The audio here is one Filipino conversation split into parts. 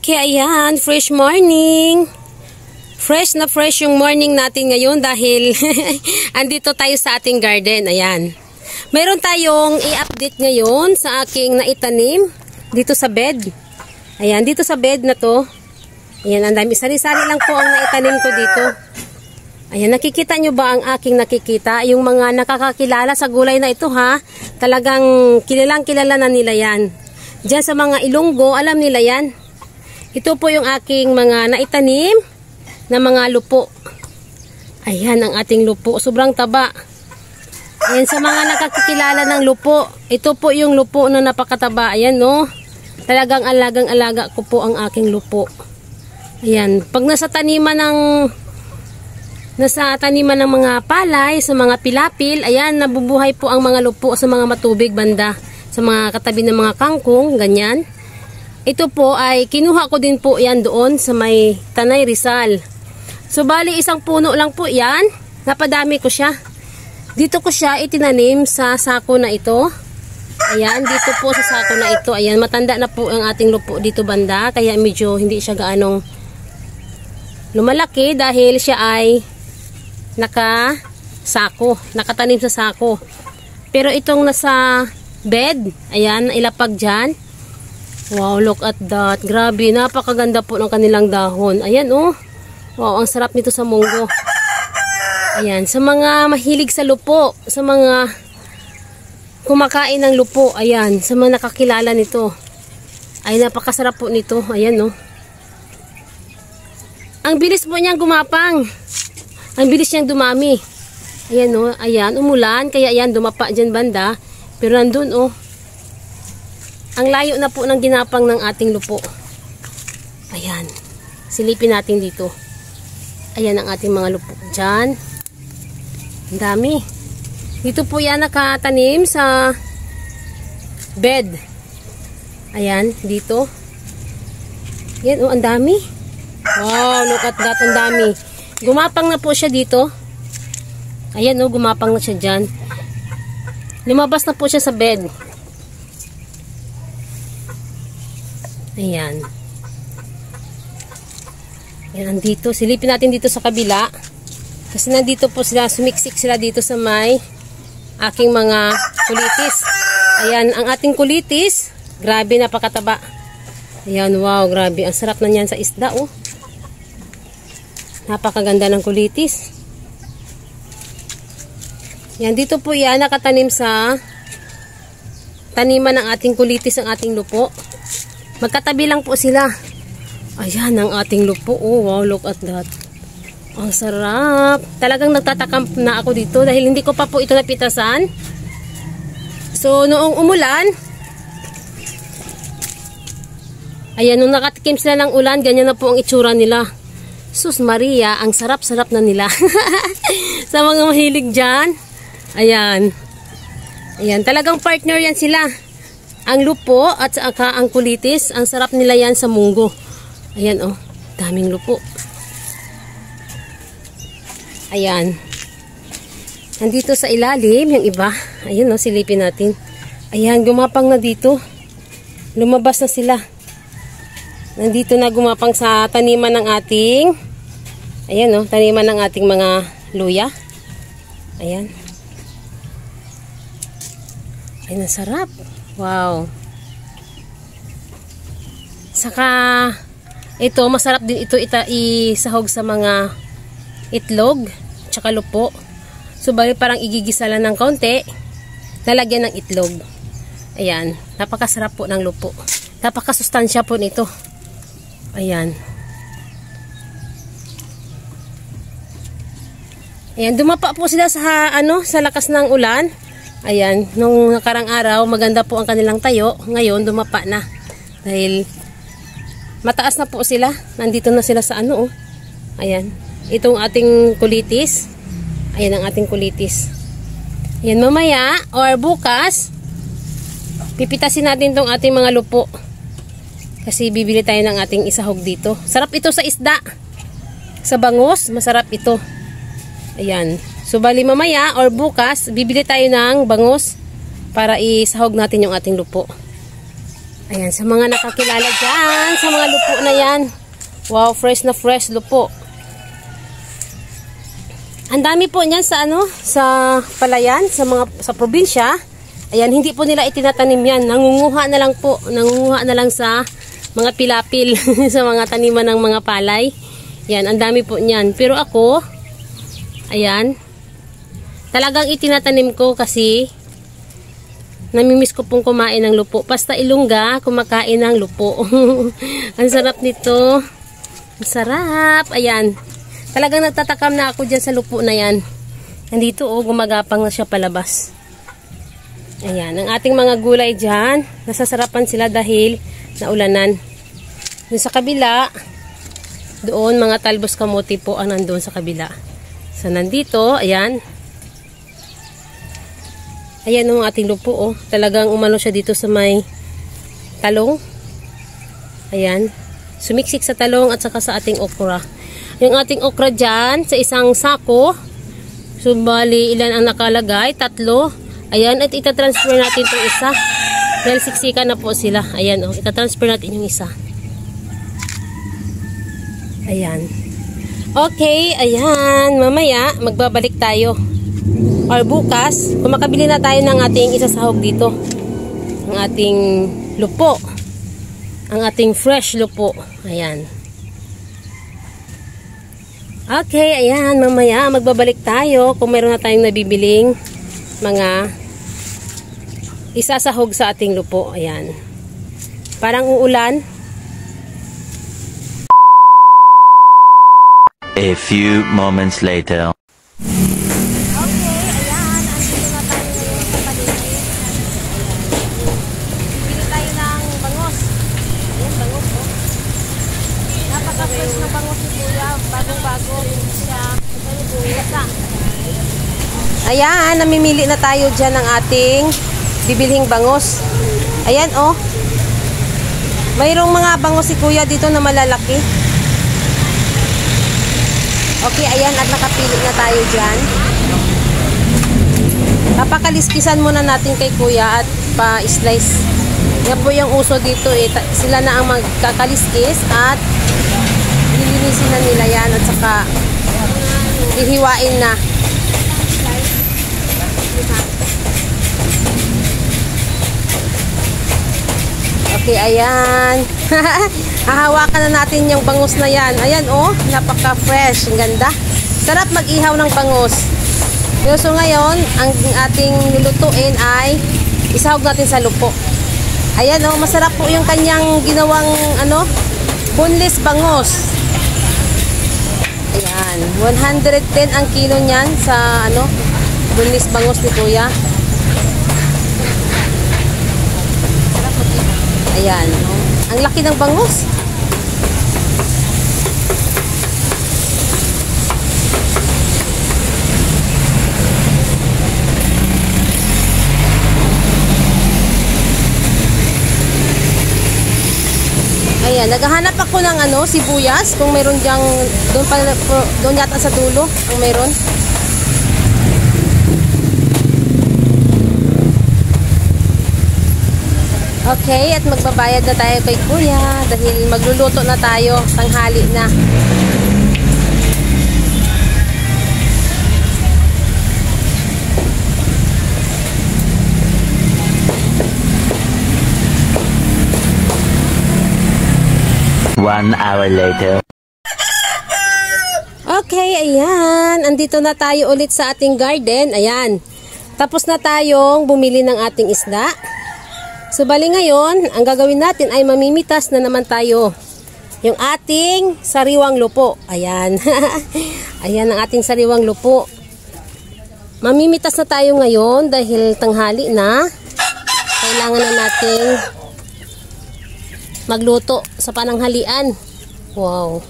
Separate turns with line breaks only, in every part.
Okay, ayan, fresh morning. Fresh na fresh yung morning natin ngayon dahil andito tayo sa ating garden. Ayan. Mayroon tayong i-update ngayon sa aking naitanim dito sa bed. Ayan, dito sa bed na to. Ayan, ang dami. Sari-sari lang po ang naitanim ko dito. Ayan, nakikita nyo ba ang aking nakikita? Yung mga nakakakilala sa gulay na ito ha. Talagang kilalang kilala na nila yan. Diyan sa mga Ilonggo, alam nila yan. Ito po yung aking mga naitanim na mga lupo. Ayan ang ating lupo. Sobrang taba. Ayan sa mga nakakikilala ng lupo. Ito po yung lupo na napakataba. Ayan no. Talagang alagang-alaga ko po ang aking lupo. Ayan. Pag nasa taniman ng mga palay, sa mga pilapil, ayan, nabubuhay po ang mga lupo sa mga matubig banda. Sa mga katabi ng mga kangkong, ganyan. Ito po ay kinuha ko din po yan doon sa may Tanay Rizal. So bali isang puno lang po yan. Napadami ko siya. Dito ko siya itinanim sa sako na ito. Ayan, dito po sa sako na ito. Ayan, matanda na po ang ating lupo dito banda. Kaya medyo hindi siya gaanong lumalaki dahil siya ay nakatanim sa sako. Pero itong nasa bed, ayan, ilapag dyan. Wow, look at that. Grabe, napakaganda po ng kanilang dahon. Ayan, oh. Wow, ang sarap nito sa munggo. Ayan, sa mga mahilig sa lupo, sa mga kumakain ng lupo, ayan, sa mga nakakilala nito, ay napakasarap po nito. Ayan, oh. Ang bilis po niyang gumapang. Ang bilis niyang dumami. Ayan, oh. Ayan, umulan, kaya ayan, dumapa dyan banda. Pero nandun, oh. Ang layo na po ng ginapang ng ating lupo. Ayan. Silipin natin dito. Ayan ang ating mga lupo. Diyan. Ang dami. Dito po yan nakatanim sa bed. Ayan. Dito. Ayan. Oh, ang dami. Wow. Look at that. Ang dami. Gumapang na po siya dito. Ayan. Oh, gumapang na siya dyan. Lumabas na po siya sa bed. Ayan. Ayan, nandito. Silipin natin dito sa kabila. Kasi nandito po sila, sumiksik sila dito sa may aking mga kulitis. Ayan, ang ating kulitis. Grabe, napakataba. Ayan, wow, grabe. Ang sarap na niyan sa isda, oh. Napakaganda ng kulitis. Ayan, dito po yan, nakatanim sa taniman ng ating kulitis, ang ating lupo. Magkatabi lang po sila. Ayan ang ating lupo. Oh, wow, look at that. Ang sarap. Talagang nagtatakam na ako dito dahil hindi ko pa po ito napitasan. So, noong umulan, ayan, nung nakatikim sila ng ulan, ganyan na po ang itsura nila. Sus Maria, ang sarap-sarap na nila. Sa mga mahilig dyan. Ayan. Ayan, talagang partner yan sila. Ang lupo at saka ang kulitis, ang sarap nila yan sa munggo. Ayan, oh, daming lupo. Ayan. Nandito sa ilalim, yung iba. Ayan, oh, silipin natin. Ayan, gumapang na dito. Lumabas na sila. Nandito na gumapang sa taniman ng ating, ayan, oh, taniman ng ating mga luya. Ayan. Ayan, ang sarap. Wow. Saka ito, masarap din ito isahog sa mga itlog tsaka lupo. So bali parang igigisa lang ng kaunti, lalagyan ng itlog. Ayan, napakasarap po ng lupo. Napakasustansya po nito. Ayan. Ayan, dumapa po sila sa sa lakas ng ulan. Ayan, nung nakarang araw, maganda po ang kanilang tayo. Ngayon, dumapa na. Dahil Mataas na po sila. Nandito na sila sa ano, oh. Ayan. Itong ating kulitis. Ayan ang ating kulitis. Ayan, mamaya or bukas, pipitasin natin tong ating mga lupo. Kasi bibili tayo ng ating isahog dito. Sarap ito sa isda. Sa bangus, masarap ito. Ayan. So, bali mamaya or bukas, bibili tayo ng bangus para isahog natin yung ating lupo. Ayan, sa mga nakakilala dyan, sa mga lupo na yan. Wow, fresh na fresh lupo. Ang dami po niyan sa ano, sa palayan, sa probinsya. Ayan, hindi po nila itinatanim yan. Nangunguha na lang po, nangunguha na lang sa mga pilapil, sa mga taniman ng mga palay. Yan, ang dami po niyan. Pero ako, ayan, talagang itinatanim ko kasi namimiss ko pong kumain ng lupo. Basta Ilongga, kumakain ng lupo. Ang sarap nito. Ang sarap. Ayan. Talagang nagtatakam na ako dyan sa lupo na yan. Nandito, oh, gumagapang na siya palabas. Ayan. Ang ating mga gulay dyan, nasasarapan sila dahil naulanan. Doon sa kabila, doon mga talbos kamote po ang nandoon sa kabila. So, nandito, ayan. Ayan ang ating lupo, oh. Talagang umano siya dito sa may talong. Ayan. Sumiksik sa talong at saka sa ating okra. Yung ating okra dyan, sa isang sako. So, bali, ilan ang nakalagay? 3. Ayan, at itatransfer natin itong isa. Dahil siksika na po sila. Ayan, oh. Itatransfer natin yung isa. Ayan. Okay, ayan. Mamaya, magbabalik tayo. Or bukas, kung makabili na tayo ng ating isasahog dito. Ang ating lupo. Ang ating fresh lupo. Ayan. Okay, ayan. Mamaya, magbabalik tayo kung meron na tayong nabibiling mga isasahog sa ating lupo. Ayan. Parang uulan.
A few moments later.
Fresh na bangus ni Kuya, bagong-bago siya. Ayan, namimili na tayo dyan ng ating bibilhing bangus. Ayan, oh. Mayroong mga bangus si Kuya dito na malalaki. Okay, ayan, at nakapili na tayo dyan. Papakaliskisan muna natin kay Kuya at pa-slice. Yan po yung uso dito, eh. Sila na ang magkakaliskis at lilinisin na nila yan at saka ihiwain na. Okay, ayan. Hahawakan na natin yung bangus na yan. Ayan, oh, napaka-fresh. Ang ganda. Sarap mag-ihaw ng bangus. So ngayon, ang ating lulutuin ay isahog natin sa lupo. Ayan, oh, masarap po yung kanyang ginawang ano, boneless bangus. Ayan, 110 ang kilo niyan sa ano, boneless bangus ni Kuya. Ayan, oh. Ang laki ng bangus. Ayan, naghahanap ako ng ano, sibuyas. Kung meron diyang, doon yata sa dulo, kung meron. Okay, at magbabayad na tayo kay Kuya dahil magluluto na tayo, tanghali na.
One hour later.
Okay, ayan. Andito na tayo ulit sa ating garden. Ayan. Tapos na tayong bumili ng ating isda. So, bali ngayon, ang gagawin natin ay mamimitas na naman tayo. Yung ating sariwang lupo. Ayan. Ayan ang ating sariwang lupo. Mamimitas na tayo ngayon dahil tanghali na. Kailangan na nating magluto sa pananghalian. Wow.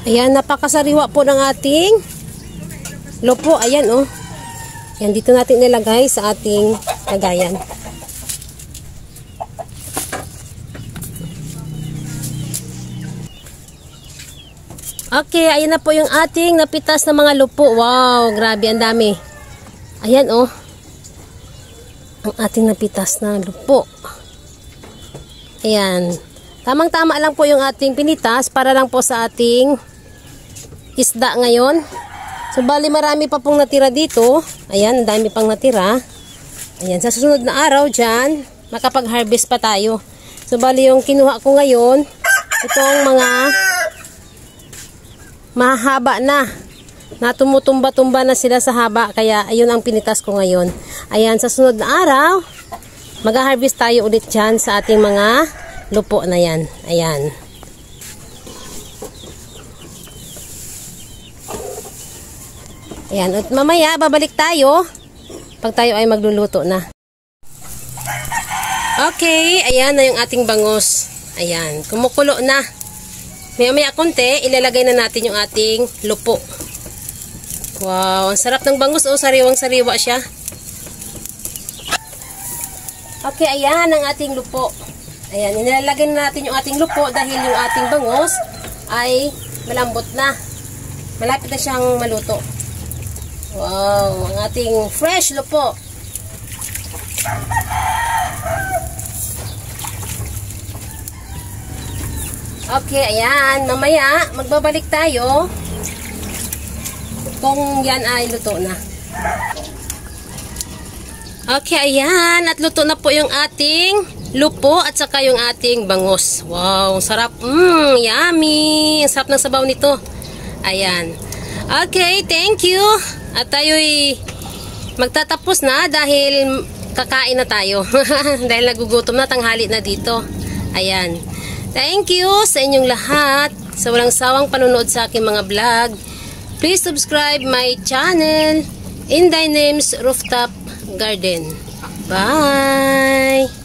Ayan, napakasariwa po ng ating lupo. Ayan, oh. Ayan, dito natin nilagay sa ating lagayan. Okay, ayan na po yung ating napitas na mga lupo. Wow, grabe, ang dami. Ayan, oh. Ang ating napitas na lupo. Ayan. Tamang-tama lang po yung ating pinitas para lang po sa ating isda ngayon. So, bali marami pa pong natira dito. Ayan, dami pang natira. Ayan, sa susunod na araw dyan, makapag-harvest pa tayo. So, bali yung kinuha ko ngayon, itong mga mahaba na tumutumba-tumba na sila sa haba. Kaya, ayun ang pinitas ko ngayon. Ayan, sa susunod na araw, mag-harvest tayo ulit dyan sa ating mga lupo na yan. Ayan. Ayan, at mamaya babalik tayo pag tayo ay magluluto na. Okay, ayan na yung ating bangus. Ayan, kumukulo na. Maya-maya konti, ilalagay na natin yung ating lupo. Wow, ang sarap ng bangus. Oh, sariwang-sariwa siya. Okay, ayan ang ating lupo. Ayan, nilalagay na natin yung ating lupo dahil yung ating bangus ay malambot na. Malapit na siyang maluto. Wow, ang ating fresh lupo. Okay, ayan. Mamaya, magbabalik tayo kung yan ay luto na. Okay, ayan. At luto na po yung ating lupo at saka yung ating bangus. Wow, sarap. Yummy. Sarap ng sabaw nito. Ayan. Okay, thank you. At tayo'y magtatapos na dahil kakain na tayo. Dahil nagugutom na, tanghali na dito. Ayan. Thank you sa inyong lahat sa walang sawang panonood sa aking mga vlog. Please subscribe my channel, Inday Names Rooftop Garden. Bye!